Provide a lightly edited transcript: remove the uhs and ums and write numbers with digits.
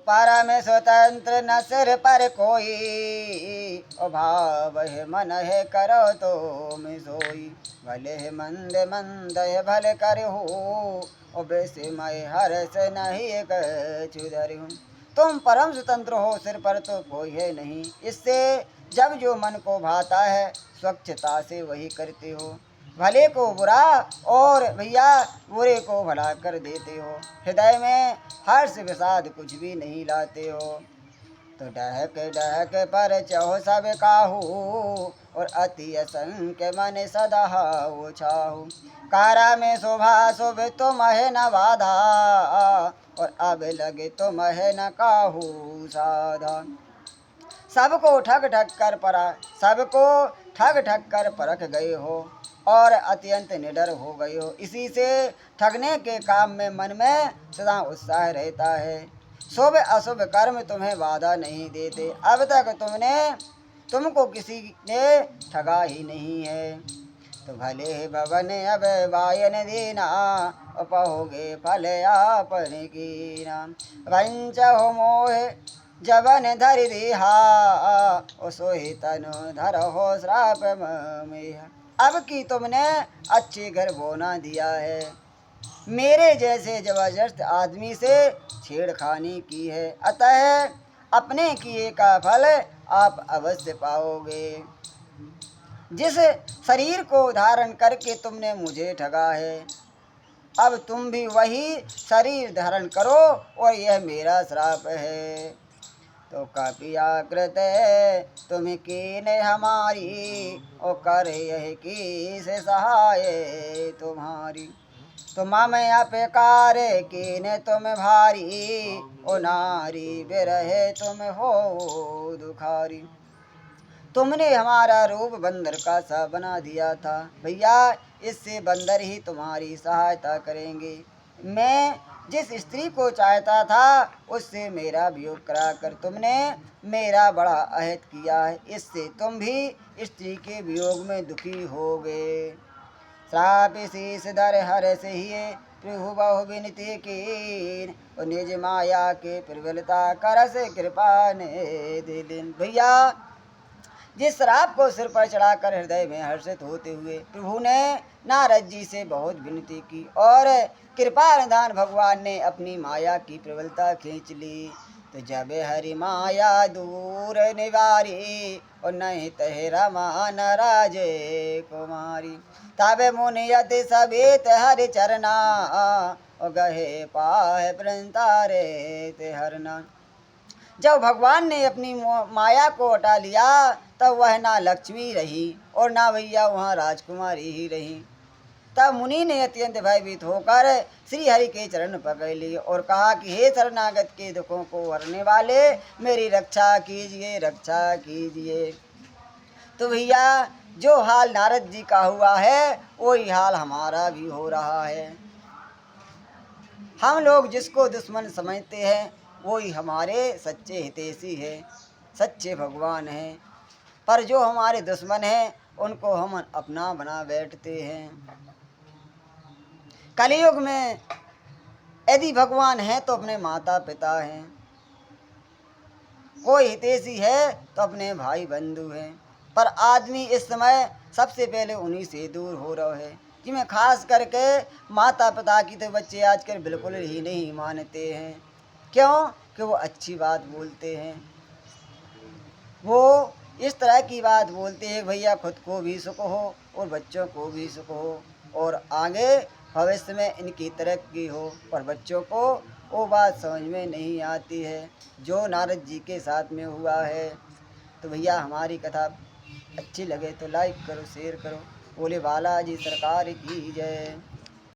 पारा में स्वतंत्र न सिर पर कोई, ओ भाव है मन है करो तो मैं सोई। भले है मंद मंद है भले कर हो, ओ बेसे मैं हर्ष नहीं कछु धरि हूँ। तुम परम स्वतंत्र हो, सिर पर तो कोई है नहीं। इससे जब जो मन को भाता है स्वच्छता से वही करते हो। भले को बुरा और भैया बुरे को भला कर देते हो। हृदय में हर्ष विषाद कुछ भी नहीं लाते हो। तो डहक डहक पर चहो सब काहू, और अति असंख्य मन सदा हो छाहू। कारा में शोभा शोभ तुम है न बाधा, और अब लगे तुम है न काहू साधा। सबको ठग ठग कर परख गए हो, और अत्यंत निडर हो गए हो। इसी से ठगने के काम में मन में सदा उत्साह रहता है। शुभ अशुभ कर्म तुम्हें बाधा नहीं देते। अब तक तुमको किसी ने ठगा ही नहीं है। तो भले भवन अब वायन दीना, पहोगे फल आपन कीना। वंच हो मोह जवन धरि दिहा, ओ सोहि तनु धर हो श्राप ममेहा। अब की तुमने अच्छे घर बोना दिया है, मेरे जैसे जबरदस्त आदमी से छेड़खानी की है। अतः अपने किए का फल आप अवश्य पाओगे। जिस शरीर को धारण करके तुमने मुझे ठगा है, अब तुम भी वही शरीर धारण करो, और यह मेरा श्राप है। तो कपियाकृत तुम कीन हमारी, ओ कर यह की से सहाय तुम्हारी। तो मम अपकार कीन तुम भारी, ओ नारी बिरहे तुम हो दुखारी। तुमने हमारा रूप बंदर का सा बना दिया था। भैया इससे बंदर ही तुम्हारी सहायता करेंगे। मैं जिस स्त्री को चाहता था उससे मेरा वियोग कराकर तुमने मेरा बड़ा अहित किया है। इससे तुम भी स्त्री के वियोग में दुखी होगे। श्राप शीस दर हर से ही प्रभु बहु विनती कीन, और निज माया के प्रबलता करस कृपा ने दिलिन। भैया जिस श्राप को सिर पर चढ़ाकर हृदय में हर्षित होते हुए प्रभु ने नारद जी से बहुत विनती की, और कृपा निधान भगवान ने अपनी माया की प्रबलता खींच ली। तो जब हरि माया दूर निवारी, और नहीं तहे रमा न राजे कुमारी। तब मुनियति सቤत हरि चरना, और गहे पाह प्रणतारे ते हरना। जब भगवान ने अपनी माया को हटा लिया तब वह ना लक्ष्मी रही और ना भैया वहाँ राजकुमारी ही रही। तब मुनि ने अत्यंत भयभीत होकर श्री हरि के चरण पकड़ लिए और कहा कि हे शरणागत के दुखों को हरने वाले, मेरी रक्षा कीजिए, रक्षा कीजिए। तो भैया जो हाल नारद जी का हुआ है वही हाल हमारा भी हो रहा है। हम लोग जिसको दुश्मन समझते हैं वही हमारे सच्चे हितैषी है, सच्चे भगवान हैं। पर जो हमारे दुश्मन हैं उनको हम अपना बना बैठते हैं। कलयुग में यदि भगवान है तो अपने माता पिता हैं, कोई हितैषी है तो अपने भाई बंधु हैं। पर आदमी इस समय सबसे पहले उन्हीं से दूर हो रहा है, जिसमें खास करके माता पिता की तो बच्चे आजकल बिल्कुल ही नहीं मानते हैं। क्यों? कि वो अच्छी बात बोलते हैं, वो इस तरह की बात बोलते हैं भैया खुद को भी सुख हो और बच्चों को भी सुख हो और आगे भविष्य में इनकी तरक्की हो। पर बच्चों को वो बात समझ में नहीं आती है जो नारद जी के साथ में हुआ है। तो भैया हमारी कथा अच्छी लगे तो लाइक करो, शेयर करो। बोले बालाजी सरकार की जय।